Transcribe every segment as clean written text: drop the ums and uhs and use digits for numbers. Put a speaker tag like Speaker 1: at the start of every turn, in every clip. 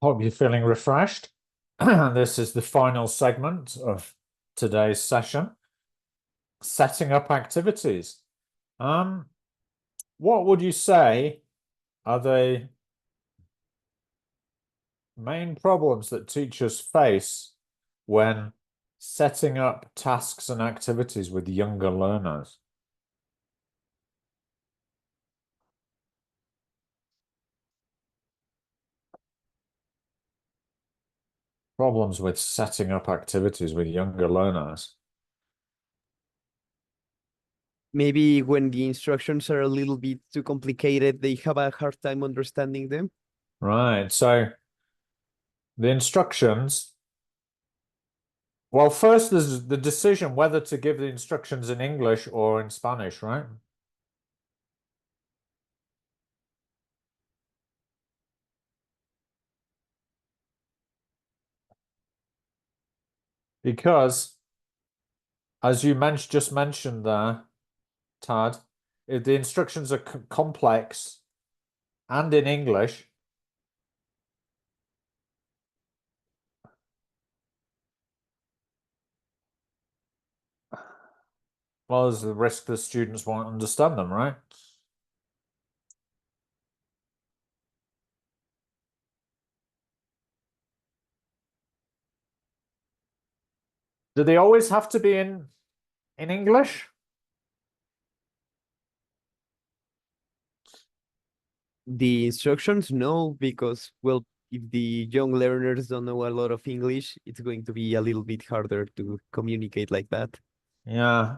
Speaker 1: Hope you're feeling refreshed. This is the final segment of today's session, setting up activities. Um, what would you say are the main problems that teachers face when setting up tasks and activities with younger learners? Problems with setting up activities with younger learners.
Speaker 2: Maybe when the instructions are a little bit too complicated, they have a hard time understanding them.
Speaker 1: Right. So the instructions, well, first there's the decision whether to give the instructions in English or in Spanish, right? Because as you just mentioned there, Tad, if the instructions are complex and in English, well, there's the risk the students won't understand them, right? Do they always have to be in English?
Speaker 2: The instructions, no, because, well, if the young learners don't know a lot of English, it's going to be a little bit harder to communicate like that.
Speaker 1: Yeah.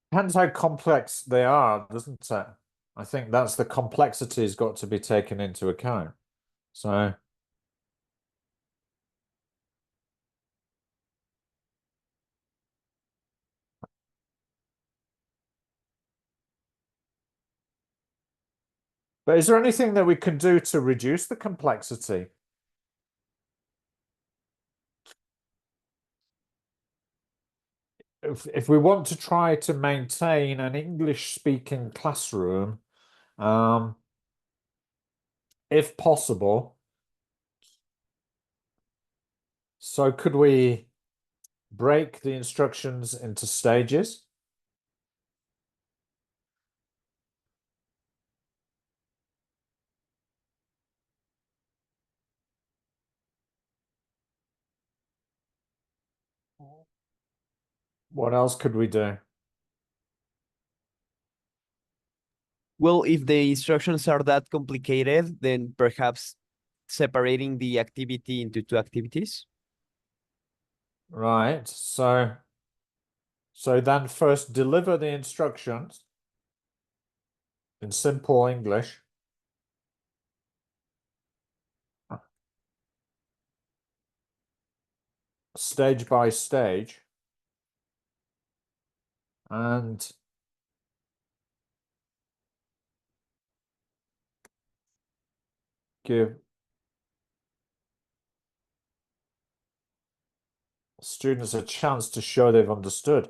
Speaker 1: Depends how complex they are, doesn't it? I think that's the complexity has got to be taken into account. So, but is there anything that we can do to reduce the complexity? If we want to try to maintain an English speaking classroom, um, if possible, so could we break the instructions into stages? What else could we do?
Speaker 2: Well, if the instructions are that complicated, then perhaps separating the activity into two activities.
Speaker 1: Right. So then first deliver the instructions in simple English. Stage by stage, and give students a chance to show they've understood.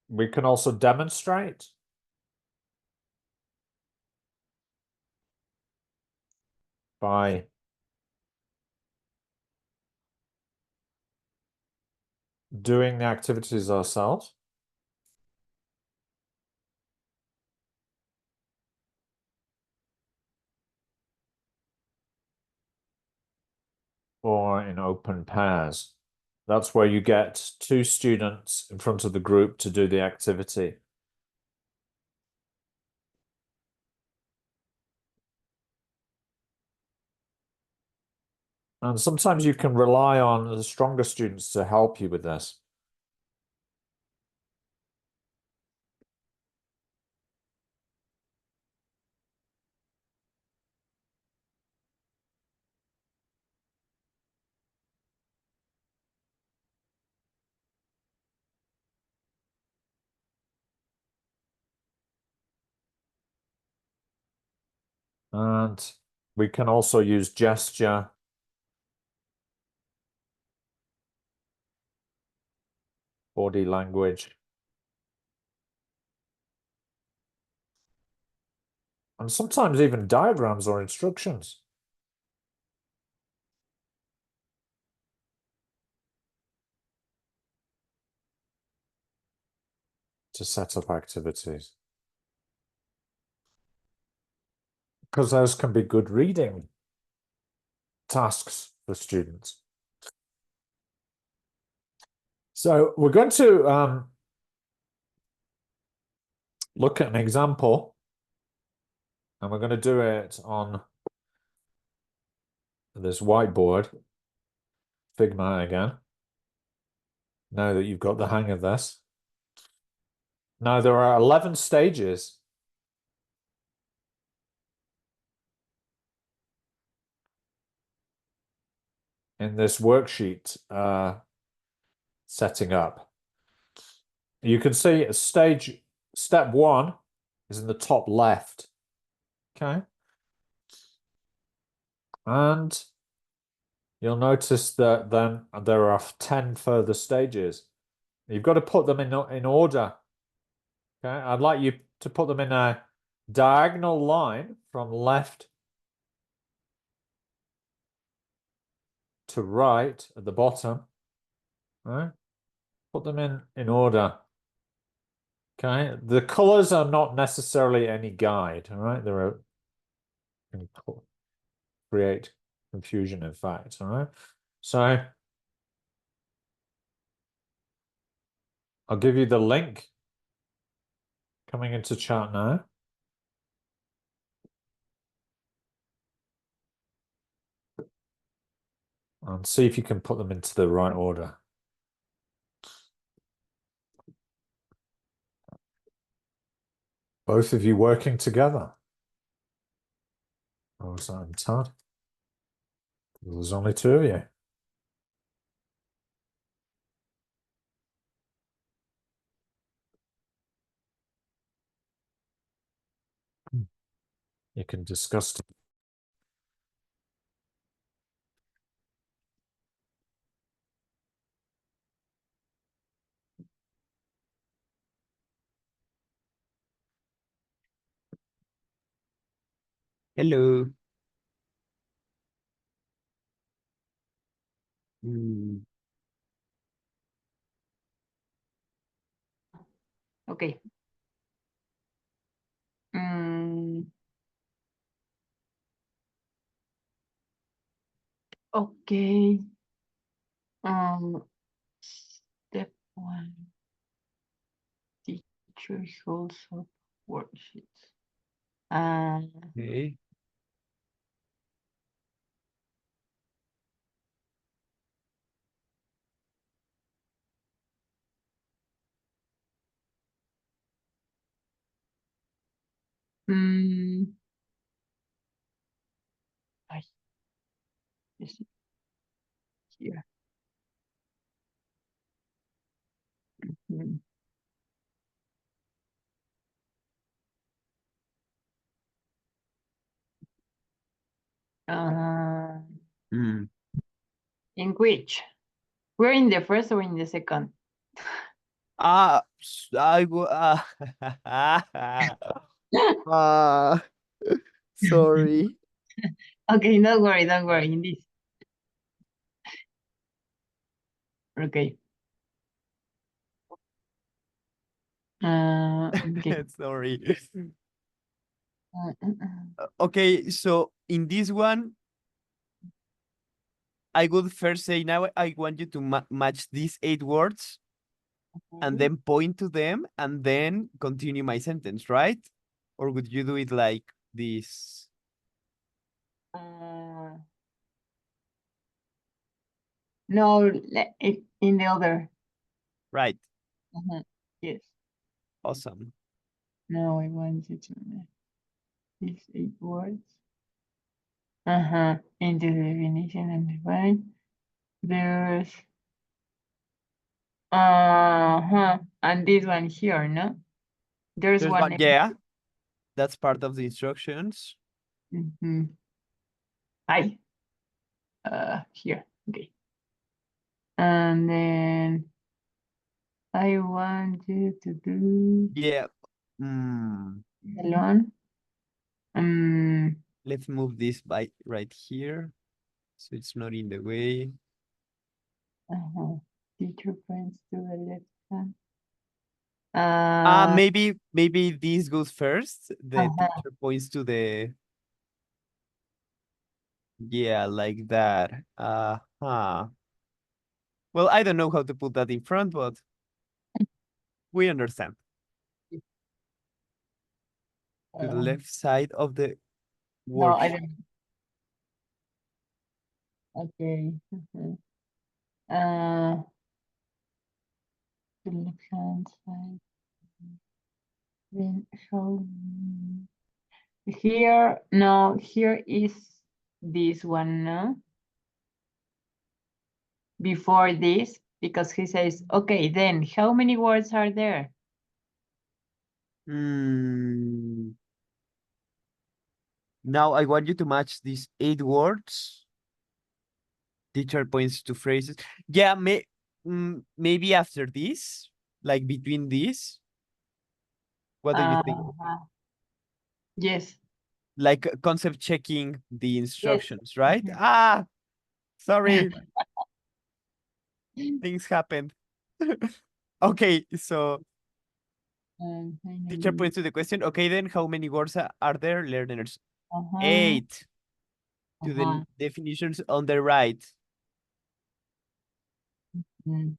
Speaker 1: We can also demonstrate by doing the activities ourselves. Or in open pairs. That's where you get two students in front of the group to do the activity. And sometimes you can rely on the stronger students to help you with this. And we can also use gesture body language. And sometimes even diagrams or instructions. To set up activities. Because those can be good reading tasks for students. So we're going to look at an example, and we're going to do it on this whiteboard, Figma again. Now that you've got the hang of this. Now there are 11 stages. In this worksheet setting up. You can see step 1 is in the top left. Okay. And you'll notice that then there are 10 further stages. You've got to put them in order. Okay, I'd like you to put them in a diagonal line from left to right at the bottom. Right? Put them in order. Okay, the colors are not necessarily any guide. All right, they're can create confusion, in fact. All right, so I'll give you the link coming into chat now. And see if you can put them into the right order. Both of you working together. Oh, is that Todd? There's only 2 of you. You can discuss.
Speaker 2: Hello. Mm,
Speaker 3: Okay. Mm. Okay. Step 1. Teachers also worksheets.
Speaker 2: okay.
Speaker 3: Mm. Ay, is it here? Mm.
Speaker 2: Mm.
Speaker 3: In which? We're in the first or in the second?
Speaker 2: I go. Sorry.
Speaker 3: Okay, don't worry, don't worry. In this. Okay. Okay.
Speaker 2: Sorry.
Speaker 3: Uh, uh, uh.
Speaker 2: Okay, so in this one, I would first say now I want you to match these 8 words and then point to them and then continue my sentence, right? Or would you do it like this?
Speaker 3: No, in the other.
Speaker 2: Right.
Speaker 3: Yes.
Speaker 2: Awesome.
Speaker 3: Now I want you to these 8 words. Into the definition and define. There's and this one here, no? There's one.
Speaker 2: Yeah, that's part of the instructions.
Speaker 3: Hi. Here. Okay. And then I want you to do
Speaker 2: Yeah. Mm,
Speaker 3: alone.
Speaker 2: let's move this by right here. So it's not in the way.
Speaker 3: Teacher points to the left hand.
Speaker 2: Maybe this goes first. The
Speaker 3: Uh-huh.
Speaker 2: teacher points to the, yeah, like that. Well, I don't know how to put that in front, but we understand. To the left side of the
Speaker 3: No, I
Speaker 2: worksheet.
Speaker 3: don't. Okay. The left hand side. Then show here. No, here is this one, no? Before this, because he says, okay, then how many words are there?
Speaker 2: Now I want you to match these 8 words. Teacher points to phrases. Yeah, maybe after this, like between these. What do you think?
Speaker 3: Yes.
Speaker 2: Like concept checking the instructions, right?
Speaker 3: Mhm.
Speaker 2: Sorry, things happened. Okay, so teacher points to the question. Okay, then how many words are there, learners? 8. To the definitions on the right.
Speaker 3: There's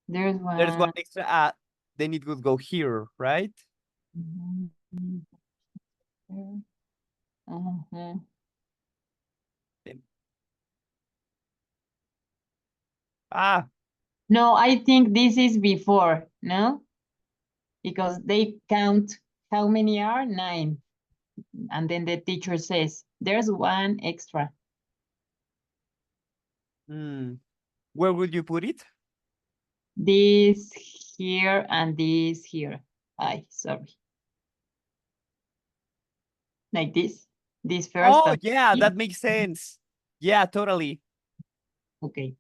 Speaker 2: There's one
Speaker 3: one.
Speaker 2: extra, then it would go here, right?
Speaker 3: No, I think this is before, no? Because they count how many are? 9. And then the teacher says, there's one extra.
Speaker 2: Where would you put it?
Speaker 3: This here and this here. Sorry. Like this. This first.
Speaker 2: Oh, yeah, that makes sense. Yeah, totally.
Speaker 3: Okay.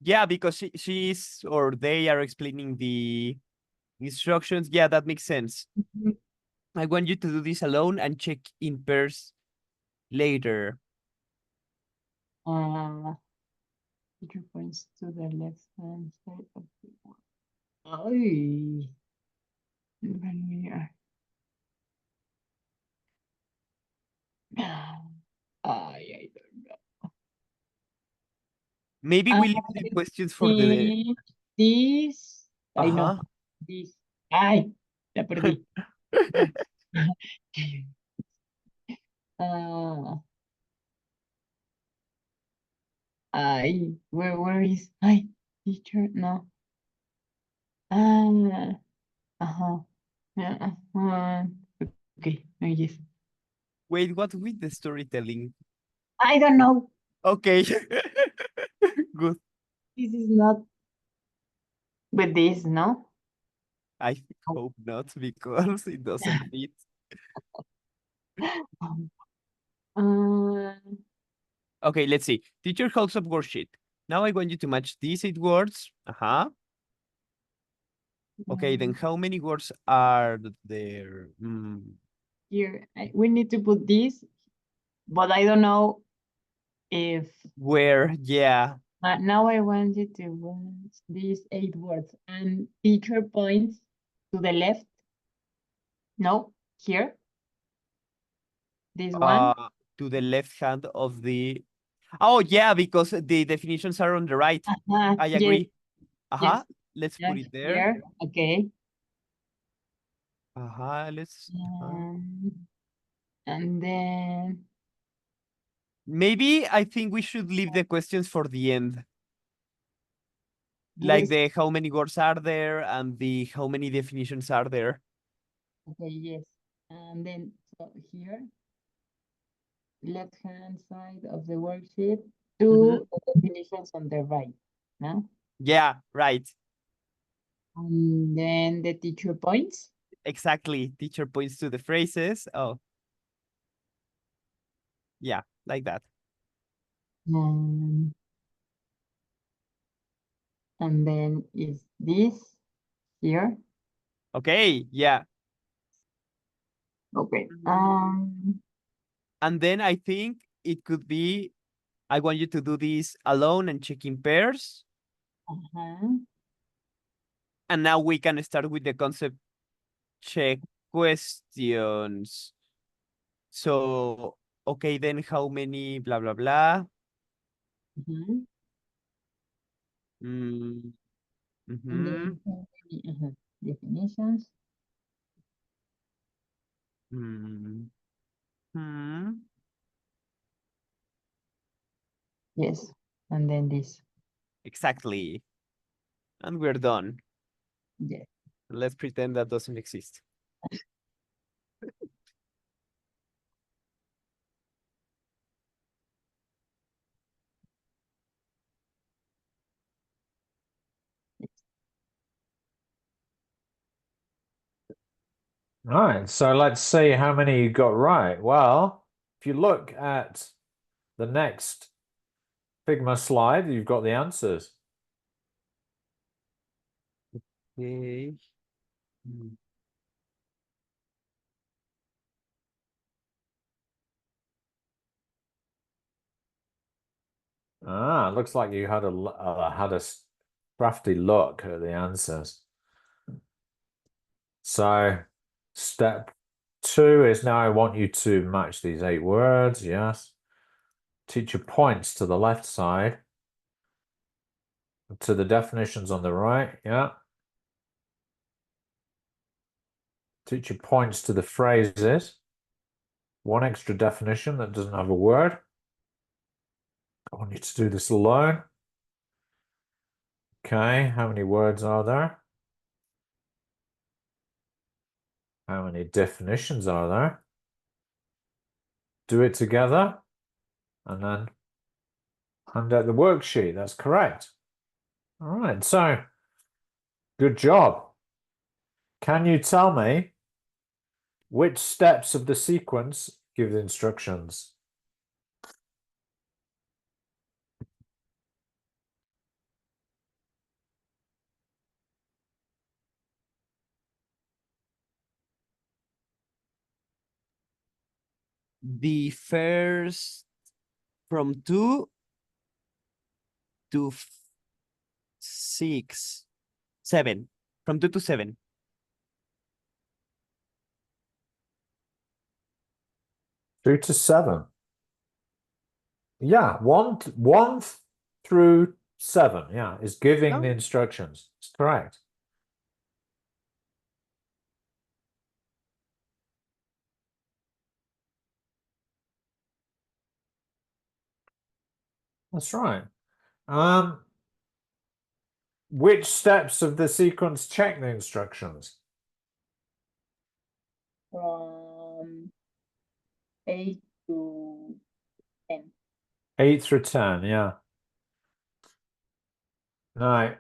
Speaker 2: Yeah, because she's or they are explaining the instructions. Yeah, that makes sense. I want you to do this alone and check in pairs later.
Speaker 3: Teacher points to the left hand side of the word. I don't know.
Speaker 2: Maybe we leave the questions for the.
Speaker 3: This. I know.
Speaker 2: Uh-huh.
Speaker 3: This. La perdí. Where is teacher? No. Yeah, okay, yes.
Speaker 2: Wait, what with the storytelling?
Speaker 3: I don't know.
Speaker 2: Okay. Good.
Speaker 3: This is not with this, no?
Speaker 2: I hope not, because it doesn't fit. Okay, let's see. Teacher holds up worksheet. Now I want you to match these 8 words. Okay, then how many words are there?
Speaker 3: Here, we need to put this, but I don't know if.
Speaker 2: Where? Yeah.
Speaker 3: Now I want you to watch these 8 words and teacher points to the left. No, here. This one.
Speaker 2: To the left hand of the. Oh, yeah, because the definitions are on the right. I agree.
Speaker 3: Yes.
Speaker 2: Let's put it there.
Speaker 3: Here. Okay.
Speaker 2: Let's.
Speaker 3: And then.
Speaker 2: Maybe I think we should leave the questions for the end. Like
Speaker 3: Yes.
Speaker 2: the how many words are there and the how many definitions are there.
Speaker 3: Okay, yes. And then so here, left hand side of the worksheet, 2 definitions on the right. No?
Speaker 2: Yeah, right.
Speaker 3: And then the teacher points.
Speaker 2: Exactly. Teacher points to the phrases. Oh. Yeah, like that.
Speaker 3: Um, and then is this here?
Speaker 2: Okay, yeah.
Speaker 3: Okay.
Speaker 2: And then I think it could be, I want you to do this alone and check in pairs.
Speaker 3: Uh-huh.
Speaker 2: And now we can start with the concept check questions. So, okay, then how many blah, blah, blah.
Speaker 3: Mhm.
Speaker 2: Mm,
Speaker 3: And
Speaker 2: mhm.
Speaker 3: then how many, definitions?
Speaker 2: Mm, hmm.
Speaker 3: Yes. And then this.
Speaker 2: Exactly. And we're done.
Speaker 3: Yes.
Speaker 2: Let's pretend that doesn't exist.
Speaker 1: Right, so let's see how many you got right. Well, if you look at the next Figma slide, you've got the answers.
Speaker 2: Okay. Mm.
Speaker 1: Ah, looks like you had a crafty look at the answers. So, step 2 is now I want you to match these 8 words. Yes. Teacher points to the left side to the definitions on the right. Yeah. Teacher points to the phrases. One extra definition that doesn't have a word. I want you to do this alone. Okay, how many words are there? How many definitions are there? Do it together and then hand out the worksheet. That's correct. All right, so good job. Can you tell me which steps of the sequence give the instructions?
Speaker 2: The first from 2 to 6, 7. From 2 to 7.
Speaker 1: 2 to 7. Yeah, one through 7. Yeah, is giving the
Speaker 2: Oh.
Speaker 1: instructions. It's correct. That's right. Which steps of the sequence check the instructions?
Speaker 3: From 8 to 10.
Speaker 1: 8 through 10, yeah. Now,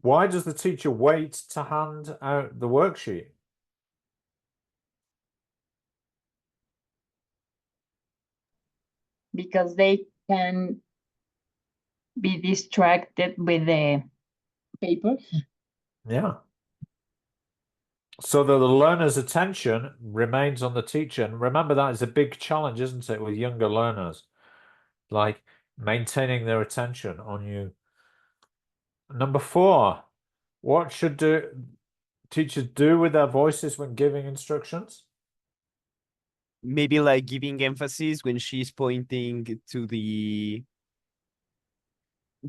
Speaker 1: why does the teacher wait to hand out the worksheet?
Speaker 3: Because they can be distracted with the paper.
Speaker 1: Yeah. So that the learner's attention remains on the teacher. And remember, that is a big challenge, isn't it, with younger learners? Like maintaining their attention on you. Number 4, what should teachers do with their voices when giving instructions?
Speaker 2: Maybe like giving emphasis when she's pointing to the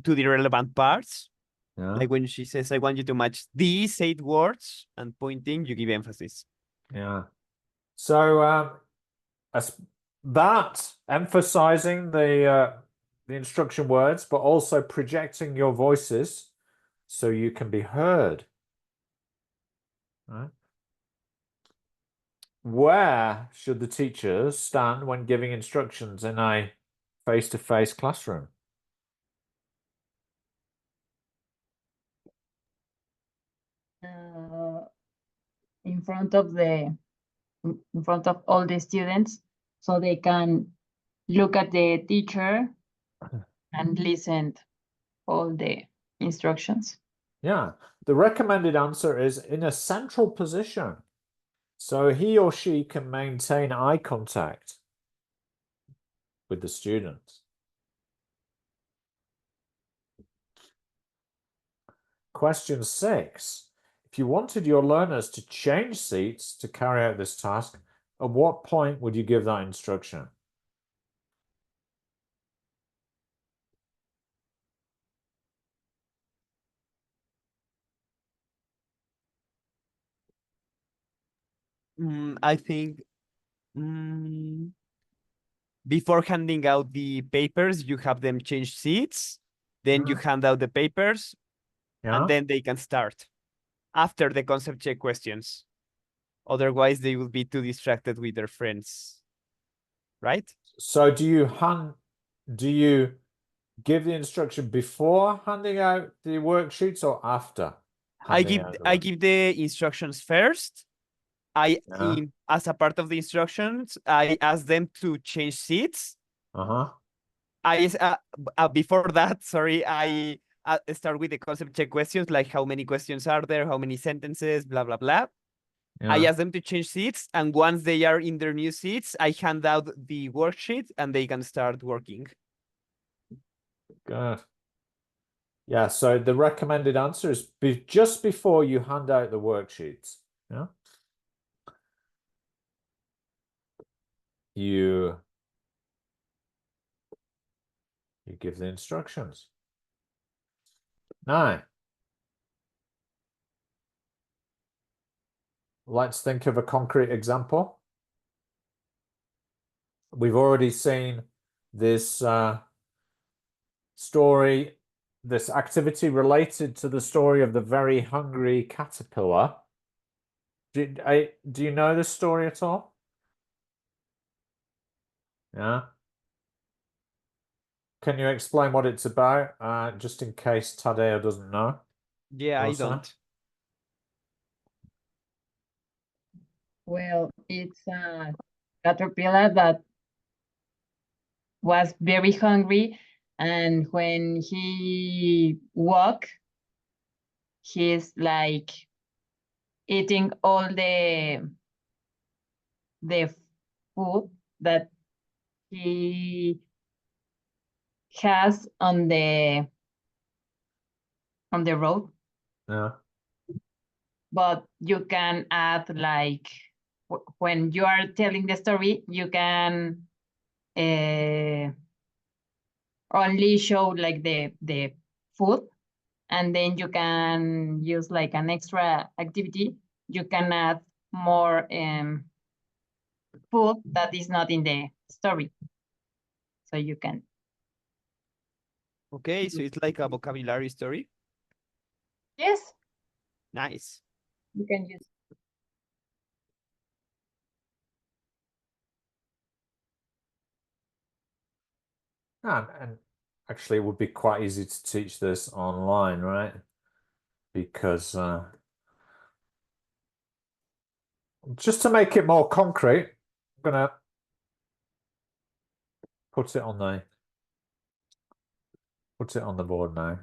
Speaker 2: relevant parts.
Speaker 1: Yeah.
Speaker 2: Like when she says, I want you to match these 8 words, and pointing, you give emphasis.
Speaker 1: Yeah. So as that emphasizing the instruction words, but also projecting your voices so you can be heard. Right? Where should the teachers stand when giving instructions in a face-to-face classroom?
Speaker 3: In front of all the students, so they can look at the teacher and listen all the instructions.
Speaker 1: Yeah, the recommended answer is in a central position. So he or she can maintain eye contact with the students. Question 6. If you wanted your learners to change seats to carry out this task, at what point would you give that instruction?
Speaker 2: I think before handing out the papers, you have them change seats. Then you hand out the papers,
Speaker 1: Yeah.
Speaker 2: and then they can start after the concept check questions. Otherwise, they will be too distracted with their friends, right?
Speaker 1: So do you give the instruction before handing out the worksheets or after handing out the
Speaker 2: I give the instructions first.
Speaker 1: Yeah.
Speaker 2: As a part of the instructions, I ask them to change seats.
Speaker 1: Uh-huh.
Speaker 2: Before that, sorry, I start with the concept check questions, like how many questions are there, how many sentences, blah blah blah. I
Speaker 1: Yeah.
Speaker 2: ask them to change seats, and once they are in their new seats, I hand out the worksheet, and they can start working.
Speaker 1: Good. Yeah, so the recommended answer is just before you hand out the worksheets. Yeah. You give the instructions. Now, let's think of a concrete example. We've already seen this story, this activity related to the story of the very hungry caterpillar. Do you know this story at all? Yeah. Can you explain what it's about, just in case Tadeo doesn't know?
Speaker 2: Yeah, I
Speaker 1: Rosa?
Speaker 2: don't.
Speaker 3: Well, it's a caterpillar that was very hungry, and when he walk, he's like eating all the food that he has on the road.
Speaker 1: Yeah.
Speaker 3: But you can add like when you are telling the story, you can only show like the food, and then you can use like an extra activity. You can add more food that is not in the story, so you can.
Speaker 2: Okay, so it's like a vocabulary story.
Speaker 3: Yes,
Speaker 2: Nice.
Speaker 3: you can use.
Speaker 1: And actually, it would be quite easy to teach this online, right? Because just to make it more concrete, I'm gonna put it on the board now.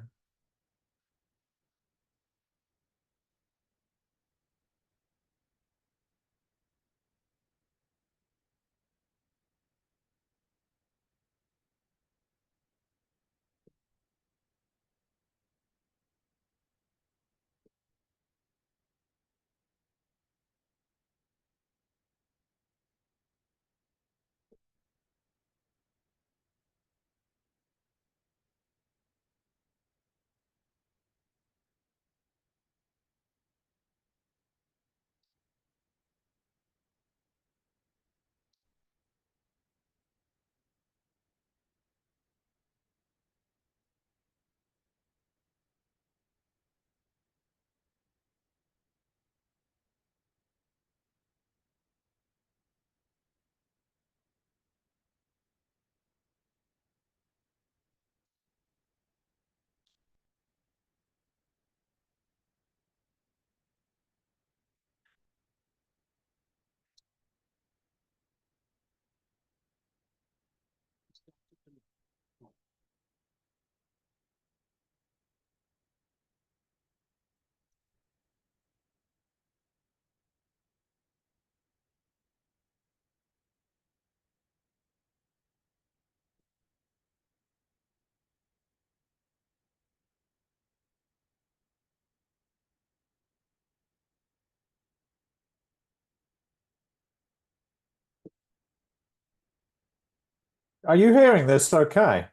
Speaker 1: Are you hearing this okay?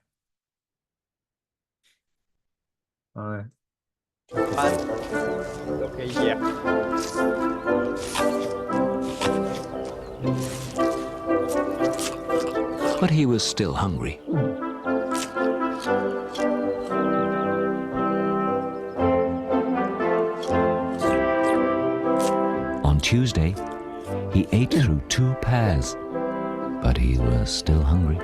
Speaker 1: All right.
Speaker 2: Okay, yeah.
Speaker 4: But he was still hungry. On Tuesday, he ate through 2 pears, but he was still hungry.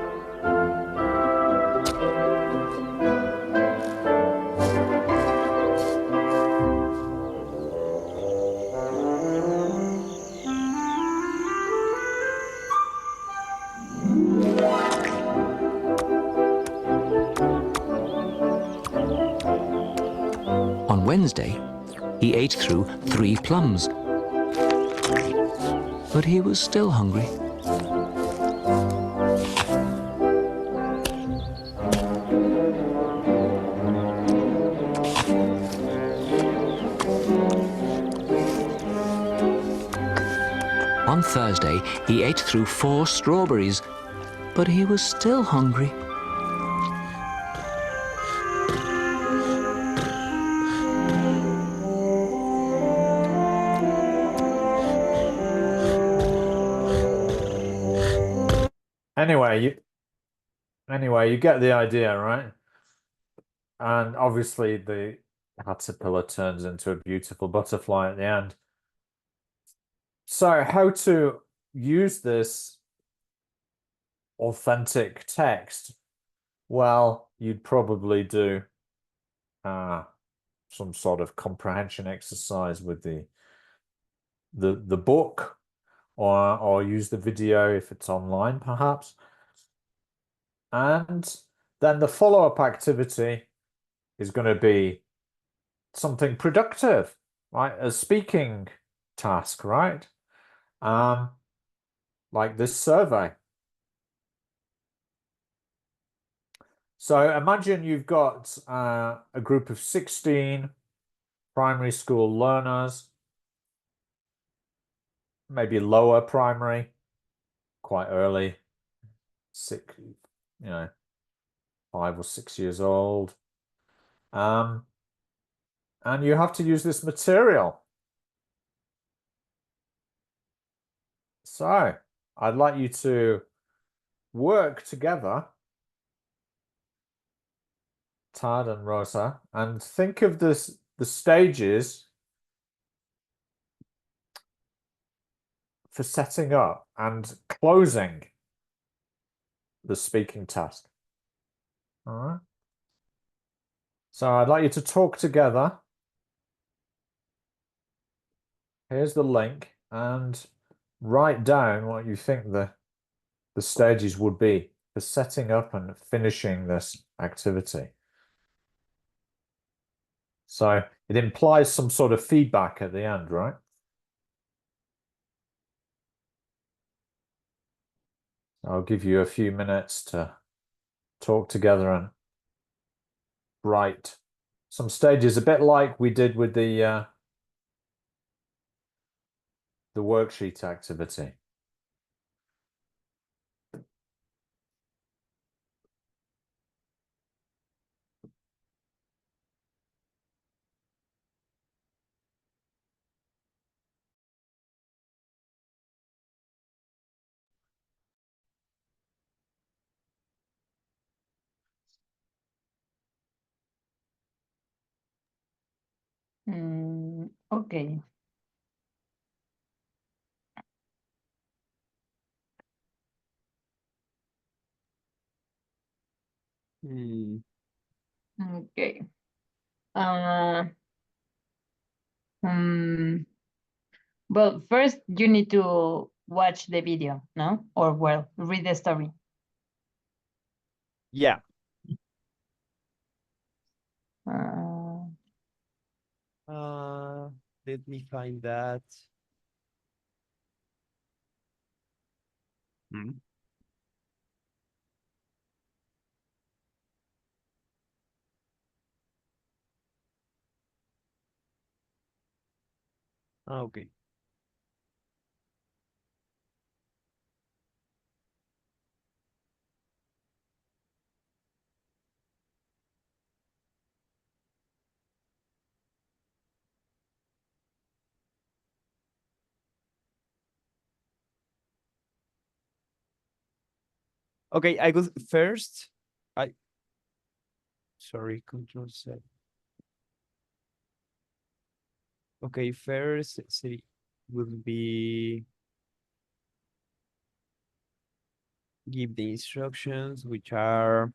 Speaker 4: On Wednesday, he ate through 3 plums, but he was still hungry. On Thursday, he ate through 4 strawberries, but he was still hungry.
Speaker 1: Anyway, you get the idea, right? And obviously the caterpillar turns into a beautiful butterfly at the end. So how to use this authentic text? Well, you'd probably do some sort of comprehension exercise with the book, or use the video if it's online, perhaps. And then the follow-up activity is going to be something productive, right? A speaking task, right? Like this survey. So imagine you've got a group of 16 primary school learners, maybe lower primary, quite early, 5 or 6 years old. And you have to use this material. So I'd like you to work together, Tad and Rosa, and think of the stages for setting up and closing the speaking task. All right. So I'd like you to talk together. Here's the link, and write down what you think the stages would be for setting up and finishing this activity. So it implies some sort of feedback at the end, right? I'll give you a few minutes to talk together and write some stages, a bit like we did with the worksheet activity.
Speaker 3: Okay.
Speaker 2: Hmm.
Speaker 3: Okay. Uh, um, well, first you need to watch the video, no? Or well, read the story.
Speaker 2: Yeah.
Speaker 3: Uh,
Speaker 2: Let me find that. Hmm. Okay. Okay, I go first. Sorry, Control Z. Okay, first city will be give the instructions, which are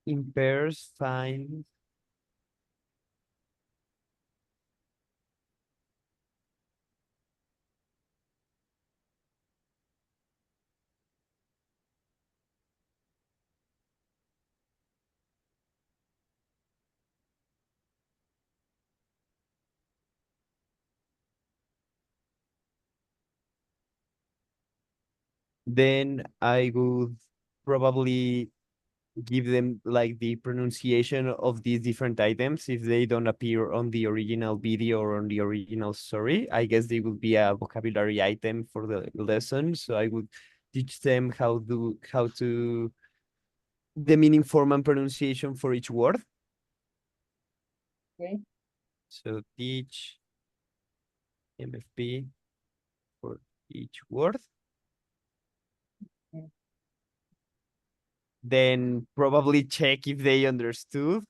Speaker 2: in pairs, find then I would probably give them like the pronunciation of these different items if they don't appear on the original video or on the original story. I guess they will be a vocabulary item for the lesson. So I would teach them how to the meaning, form, and pronunciation for each word.
Speaker 3: Okay.
Speaker 2: So teach MFP for each word.
Speaker 3: Okay.
Speaker 2: Then probably check if they understood.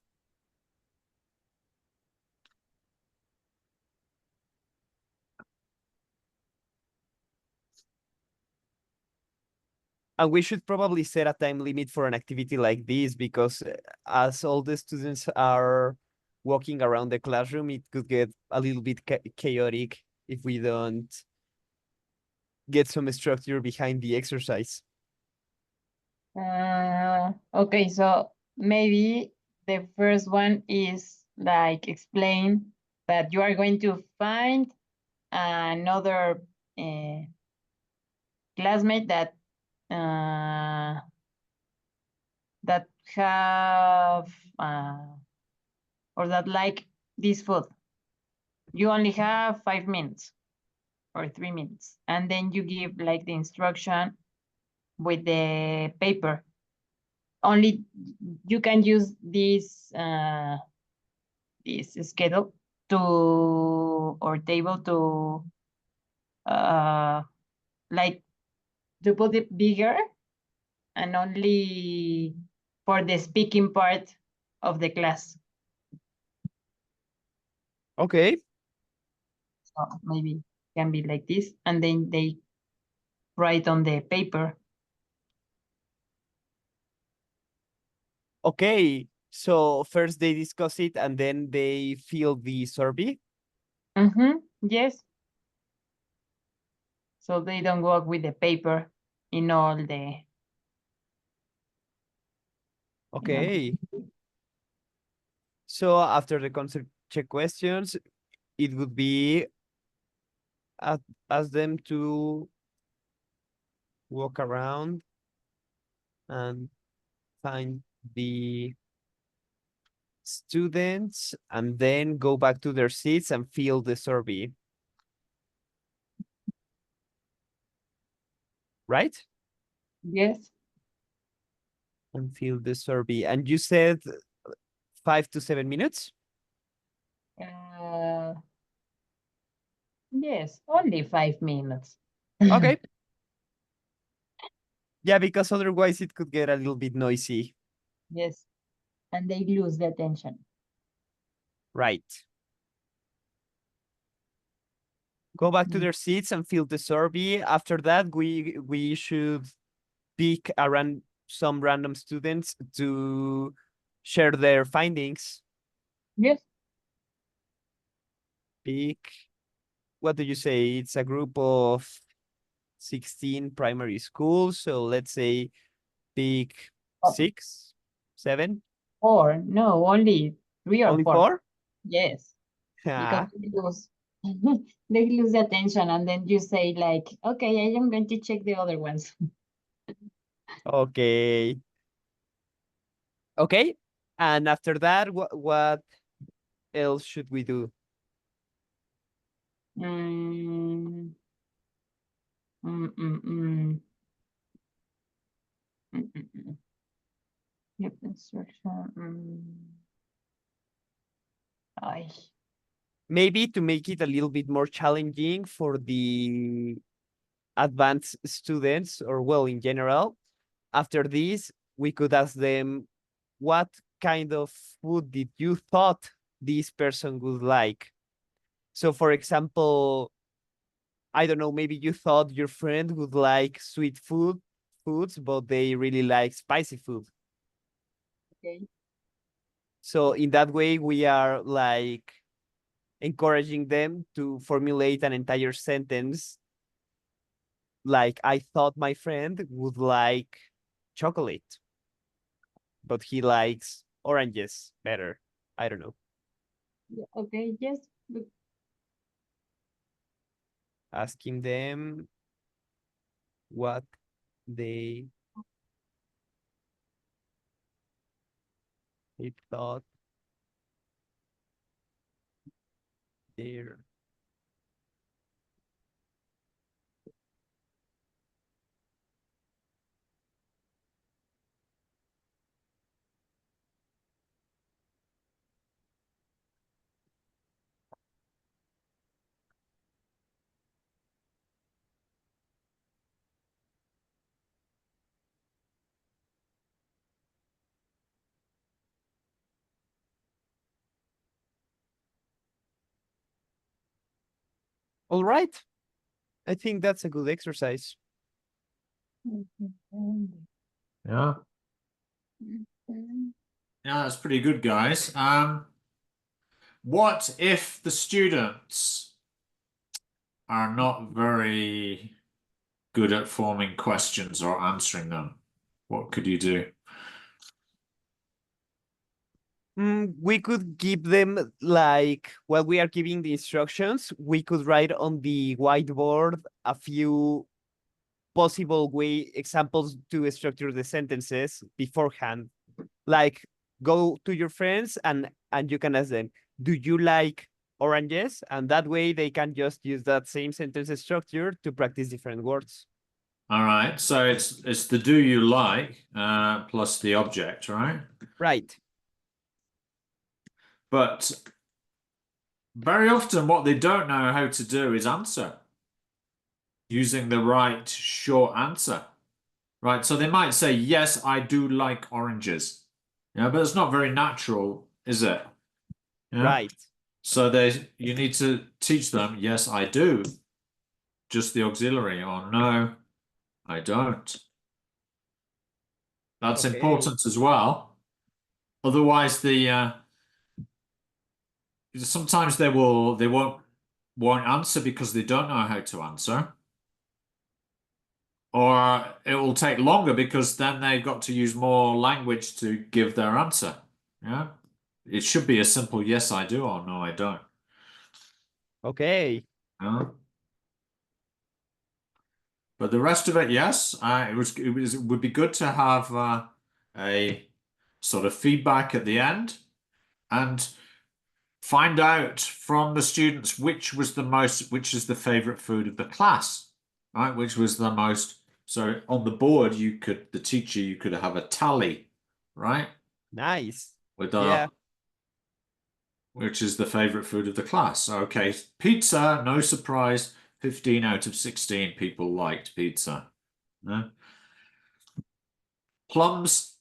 Speaker 2: And we should probably set a time limit for an activity like this because as all the students are walking around the classroom, it could get a little bit chaotic if we don't get some structure behind the exercise.
Speaker 3: Okay, so maybe the first one is like explain that you are going to find another classmate that that have or that like this food. You only have 5 minutes or 3 minutes, and then you give like the instruction with the paper. Only you can use this schedule to or table to like to put it bigger and only for the speaking part of the class.
Speaker 2: Okay.
Speaker 3: So maybe can be like this, and then they write on the paper.
Speaker 2: Okay. So first they discuss it and then they fill the survey.
Speaker 3: Yes. So they don't work with the paper in all the.
Speaker 2: Okay. So after the concept check questions, it would be ask them to walk around and find the students and then go back to their seats and fill the survey. Right?
Speaker 3: Yes.
Speaker 2: And fill the survey. And you said 5 to 7 minutes?
Speaker 3: Yes, only 5 minutes.
Speaker 2: Okay. Yeah, because otherwise it could get a little bit noisy.
Speaker 3: Yes, and they lose the attention.
Speaker 2: Right. Go back to
Speaker 3: Mm.
Speaker 2: their seats and fill the survey. After that, we should pick some random students to share their findings.
Speaker 3: Yes.
Speaker 2: Pick, what do you say? It's a group of 16 primary schools. So let's say pick 6, 7.
Speaker 3: Or no, only 3 or
Speaker 2: Only
Speaker 3: 4.
Speaker 2: 4?
Speaker 3: Yes,
Speaker 2: Ah,
Speaker 3: because they lose they lose attention, and then you say like, okay, I am going to check the other ones.
Speaker 2: okay. Okay. And after that, what else should we do?
Speaker 3: Mm, mm, mm, mm. Mm, mm, mm. Give instruction. Ay.
Speaker 2: Maybe to make it a little bit more challenging for the advanced students, or well, in general, after this, we could ask them, what kind of food did you thought this person would like? So for example, I don't know, maybe you thought your friend would like sweet foods, but they really like spicy food.
Speaker 3: Okay.
Speaker 2: So in that way, we are like encouraging them to formulate an entire sentence. Like, I thought my friend would like chocolate, but he likes oranges better. I don't know.
Speaker 3: Yeah, okay, yes. But
Speaker 2: Asking them what they thought their All right. I think that's a good exercise.
Speaker 1: Yeah. Yeah, that's pretty good, guys. What if the students are not very good at forming questions or answering them? What could you do?
Speaker 2: We could give them, like, while we are giving the instructions, we could write on the whiteboard a few possible examples to structure the sentences beforehand. Like, go to your friends and you can ask them, do you like oranges? And that way they can just use that same sentence structure to practice different words.
Speaker 1: All right, so it's the do you like plus the object, right?
Speaker 2: Right.
Speaker 1: But very often what they don't know how to do is answer using the right short answer, right? So they might say, yes, I do like oranges. Yeah, but it's not very natural, is it? Yeah?
Speaker 2: Right.
Speaker 1: So you need to teach them, yes, I do. Just the auxiliary, or no, I don't. That's
Speaker 2: Okay.
Speaker 1: important as well. Otherwise, sometimes they won't answer because they don't know how to answer. Or it will take longer because then they've got to use more language to give their answer. Yeah. It should be a simple yes, I do, or no, I don't.
Speaker 2: Okay.
Speaker 1: Yeah. But the rest of it, yes, it would be good to have a sort of feedback at the end and find out from the students which is the favorite food of the class, right? Which was the most. So on the board, you could have a tally, right?
Speaker 2: Nice.
Speaker 1: With
Speaker 2: Yeah.
Speaker 1: which is the favorite food of the class. Okay, pizza, no surprise, 15 out of 16 people liked pizza. No? Plums,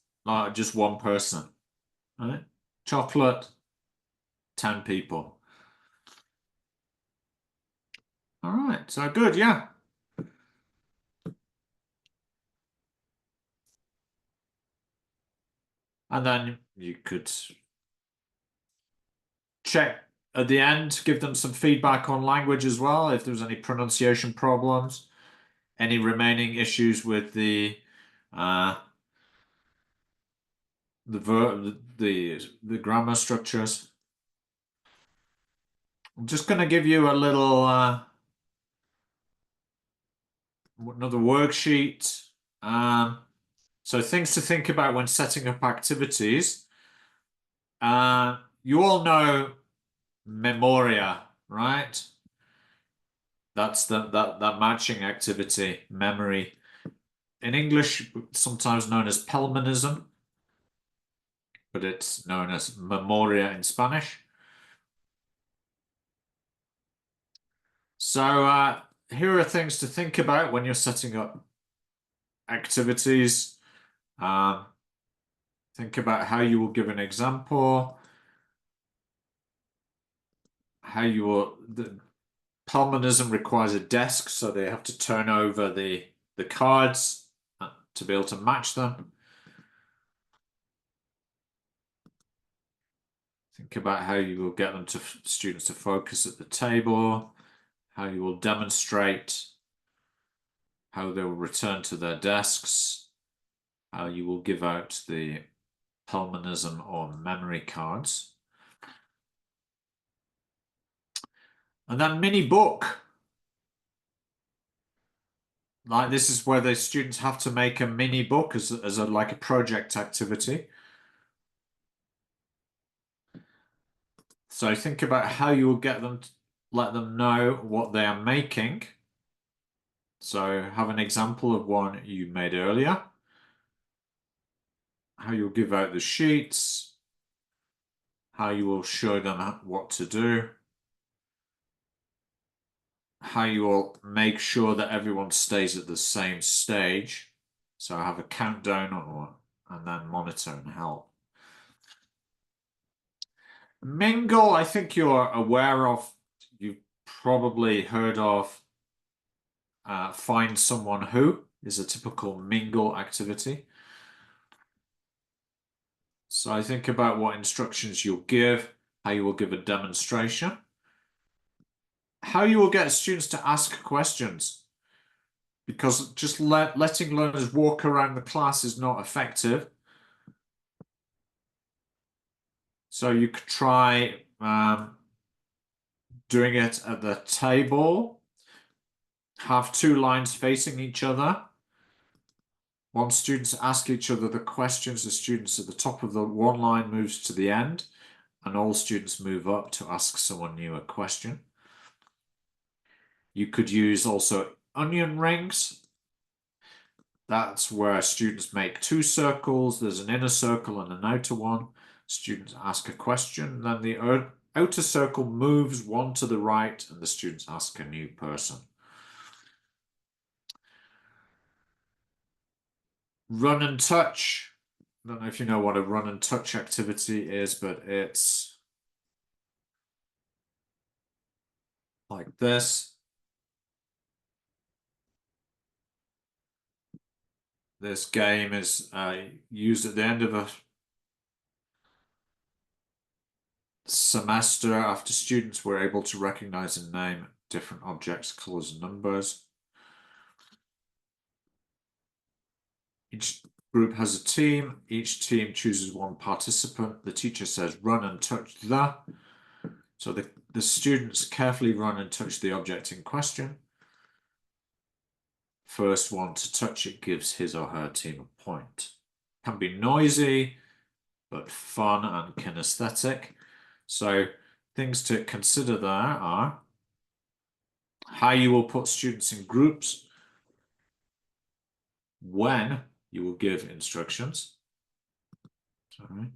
Speaker 1: just one person. Right? Chocolate, 10 people. All right, so good, yeah. And then you could check at the end, give them some feedback on language as well, if there's any pronunciation problems, any remaining issues with the verb, the grammar structures. I'm just going to give you a little another worksheet. So things to think about when setting up activities. You all know Memoria, right? That's that matching activity, memory. In English, sometimes known as Pelmanism, but it's known as Memoria in Spanish. So here are things to think about when you're setting up activities. Think about how you will give an example, how you will. The Palmanism requires a desk, so they have to turn over the cards to be able to match them. Think about how you will get them to students to focus at the table, how you will demonstrate, how they will return to their desks, how you will give out the Palmanism or memory cards. And then mini book. Like this is where the students have to make a mini book as like a project activity. So think about how you will get them to let them know what they are making. So have an example of one you made earlier. How you'll give out the sheets. How you will show them what to do. How you will make sure that everyone stays at the same stage. So have a countdown and then monitor and help. Mingle, I think you're aware of, you've probably heard of Find Someone Who is a typical mingle activity. So I think about what instructions you'll give, how you will give a demonstration, how you will get students to ask questions, because just letting learners walk around the class is not effective. So you could try doing it at the table, have two lines facing each other. Once students ask each other the questions, the students at the top of the one line moves to the end, and all students move up to ask someone new a question. You could use also onion rings. That's where students make two circles. There's an inner circle and an outer one. Students ask a question, then the outer circle moves one to the right, and the students ask a new person. Run and touch. I don't know if you know what a run and touch activity is, but it's like this. This game is used at the end of a semester after students were able to recognize and name different objects, colors, and numbers. Each group has a team. Each team chooses one participant. The teacher says, run and touch the. So the students carefully run and touch the object in question. First one to touch it gives his or her team a point. Can be noisy, but fun and kinesthetic. So things to consider there are how you will put students in groups, when you will give instructions. Sorry.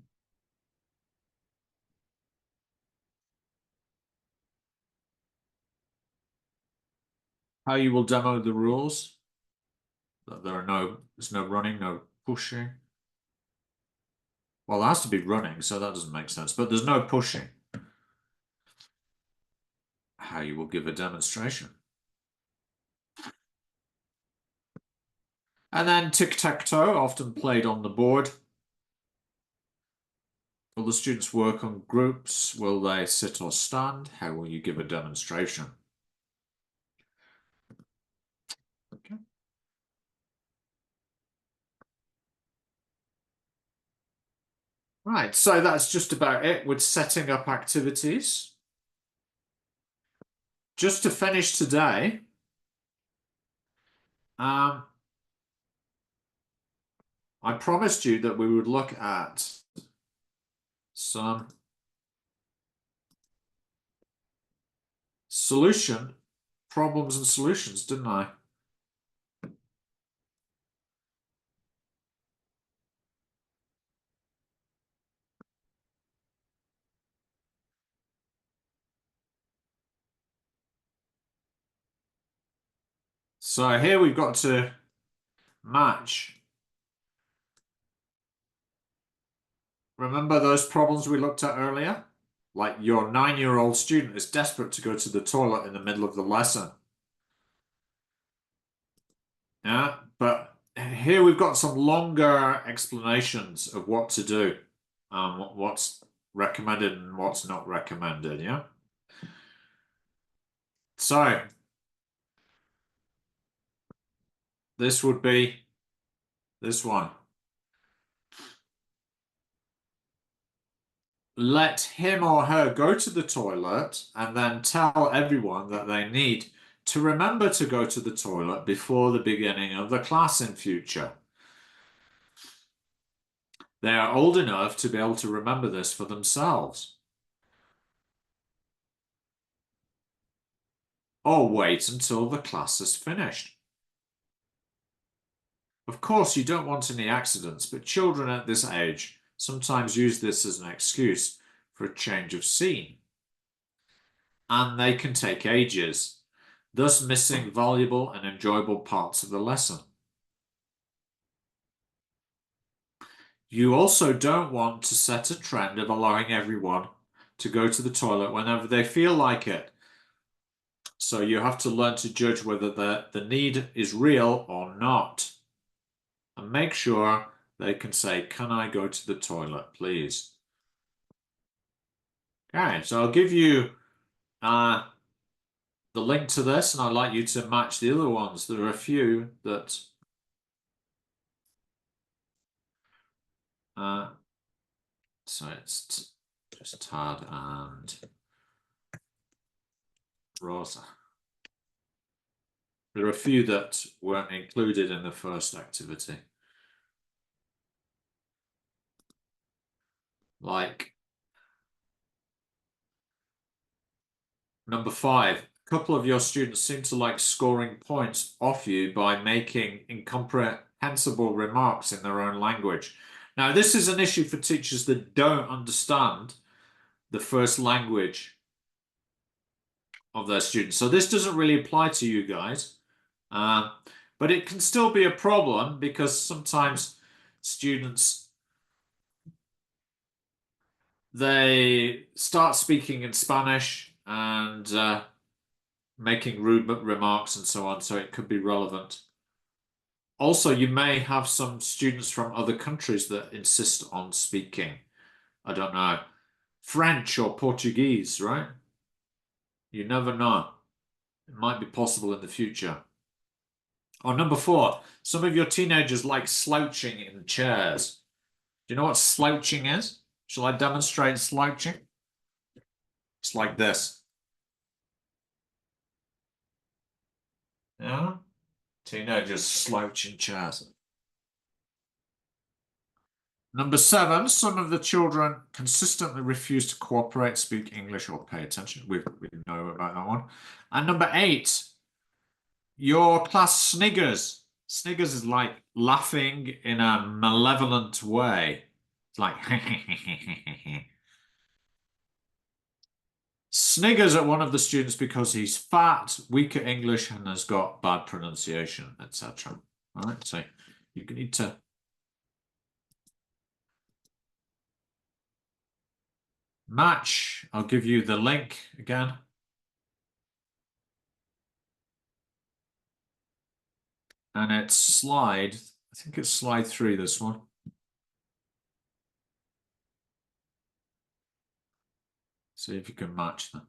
Speaker 1: How you will demo the rules. That there's no running, no pushing. Well, there has to be running, so that doesn't make sense, but there's no pushing. How you will give a demonstration. And then tic-tac-toe, often played on the board. Will the students work on groups? Will they sit or stand? How will you give a demonstration? Okay. Right, so that's just about it with setting up activities. Just to finish today, I promised you that we would look at some problems and solutions, didn't I? So here we've got to match. Remember those problems we looked at earlier? Like your 9-year-old student is desperate to go to the toilet in the middle of the lesson. Yeah, but here we've got some longer explanations of what to do, what's recommended and what's not recommended, yeah? So, this would be this one. Let him or her go to the toilet and then tell everyone that they need to remember to go to the toilet before the beginning of the class in future. They are old enough to be able to remember this for themselves. Or wait until the class is finished. Of course, you don't want any accidents, but children at this age sometimes use this as an excuse for a change of scene. And they can take ages, thus missing valuable and enjoyable parts of the lesson. You also don't want to set a trend of allowing everyone to go to the toilet whenever they feel like it. So you have to learn to judge whether the need is real or not. And make sure they can say, "Can I go to the toilet, please?" Okay, so I'll give you the link to this, and I'd like you to match the other ones. There are a few that so it's just Tad and Rosa. There are a few that weren't included in the first activity. Like number 5, a couple of your students seem to like scoring points off you by making incomprehensible remarks in their own language. Now, this is an issue for teachers that don't understand the first language of their students. So this doesn't really apply to you guys, but it can still be a problem because sometimes students, they start speaking in Spanish and making rude remarks and so on, so it could be relevant. Also, you may have some students from other countries that insist on speaking, I don't know, French or Portuguese, right? You never know. It might be possible in the future. Or number 4, some of your teenagers like slouching in chairs. Do you know what slouching is? Shall I demonstrate slouching? It's like this. Yeah? Teenagers slouch in chairs. Number 7, some of the children consistently refuse to cooperate, speak English, or pay attention. We know about that one. And number 8, your class sniggers. Sniggers is like laughing in a malevolent way. It's like sniggers at one of the students because he's fat, weak at English, and has got bad pronunciation, etc. All right, so you need to match. I'll give you the link again. And it's slide, I think it's slide 3, this one. See if you can match them.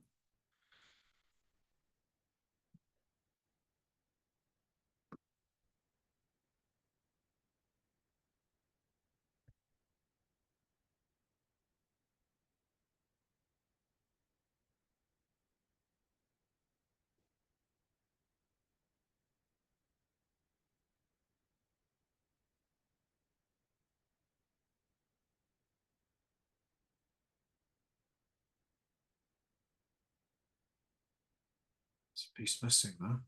Speaker 1: It's a piece missing though.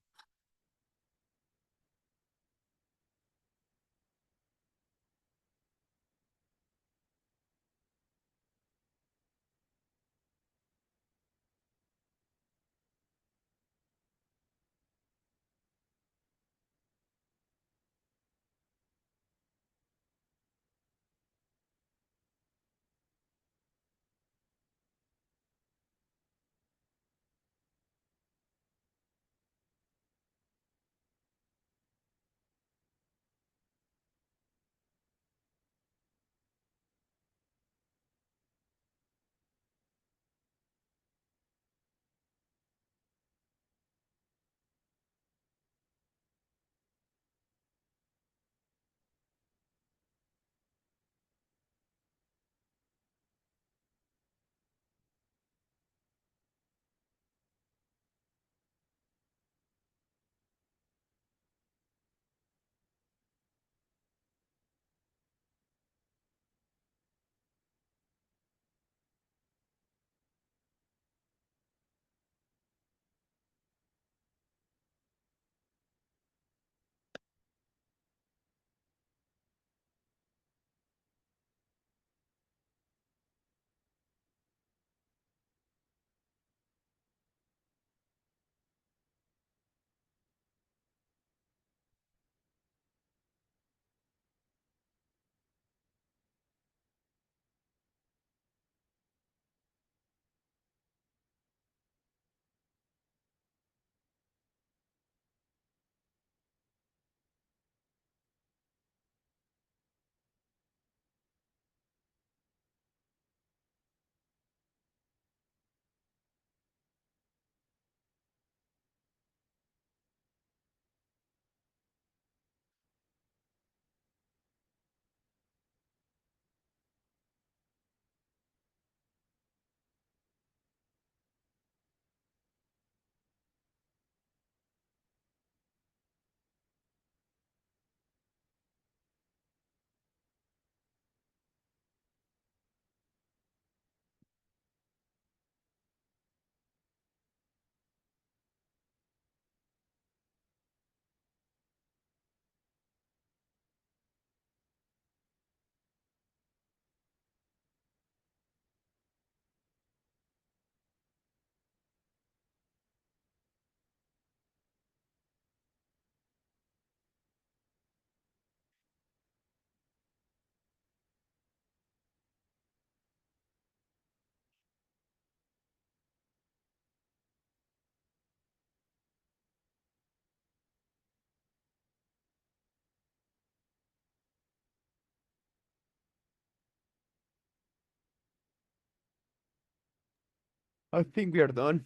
Speaker 2: I think we are done.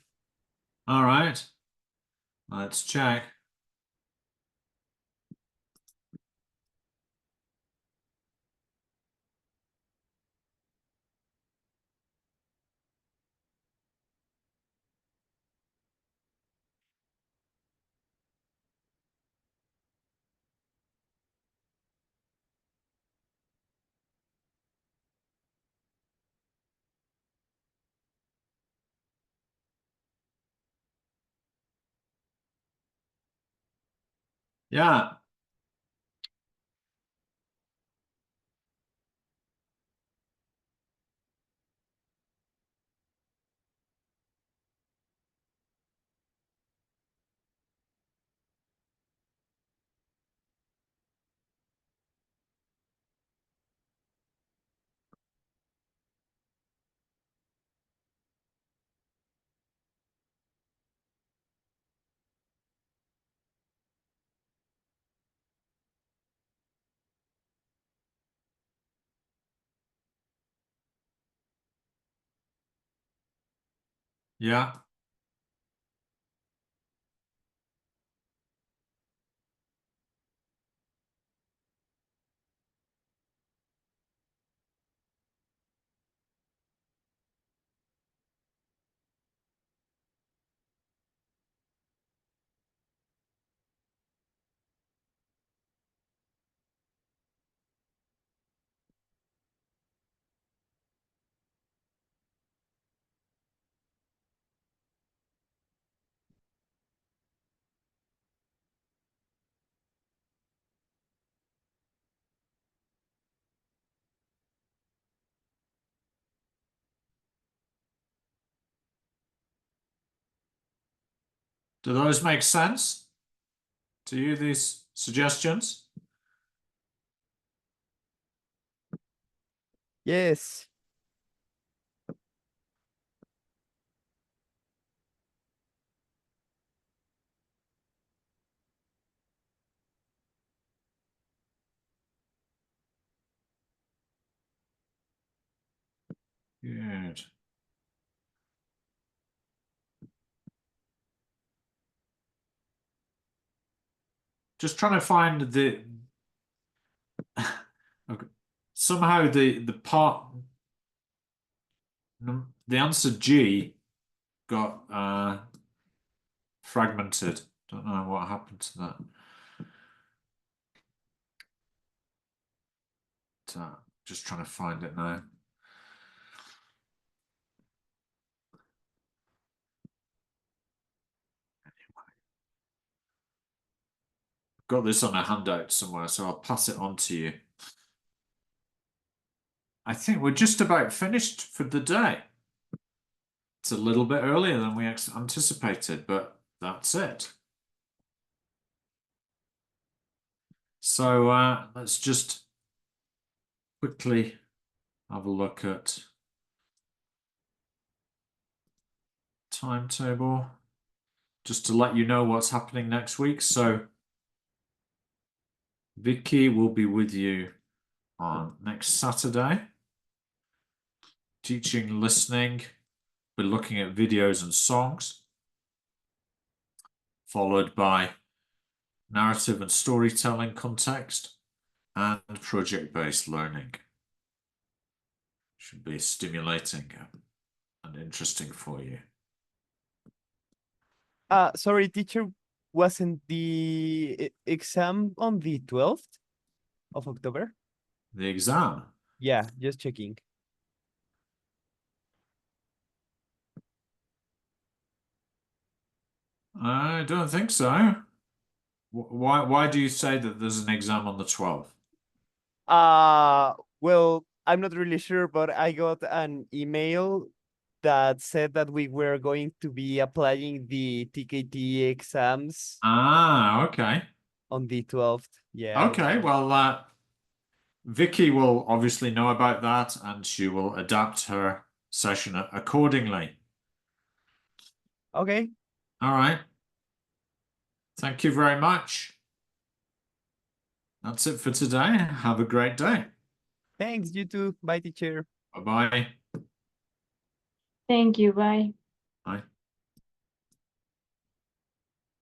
Speaker 1: All right. Let's check. Yeah. Yeah. Do those make sense to you, these suggestions?
Speaker 2: Yes.
Speaker 1: Good. Just trying to find the okay. Somehow the part the answer G got fragmented. Don't know what happened to that. Just trying to find it now. Got this on a handout somewhere, so I'll pass it on to you. I think we're just about finished for the day. It's a little bit earlier than we anticipated, but that's it. So let's just quickly have a look at timetable, just to let you know what's happening next week. So Vicky will be with you on next Saturday, teaching listening. We're looking at videos and songs, followed by narrative and storytelling context and project-based learning. Should be stimulating and interesting for you.
Speaker 2: Sorry, teacher, wasn't the exam on the 12th of October?
Speaker 1: The exam.
Speaker 2: Yeah, just checking.
Speaker 1: I don't think so. Why do you say that there's an exam on the 12th?
Speaker 2: Well, I'm not really sure, but I got an email that said that we were going to be applying the TKT exams
Speaker 1: Ah, okay.
Speaker 2: on the 12th. Yeah.
Speaker 1: Okay, well, Vicky will obviously know about that and she will adapt her session accordingly.
Speaker 2: Okay.
Speaker 1: All right. Thank you very much. That's it for today. Have a great day.
Speaker 2: Thanks, you too. Bye, teacher.
Speaker 1: Bye-bye.
Speaker 3: Thank you. Bye.
Speaker 1: Bye.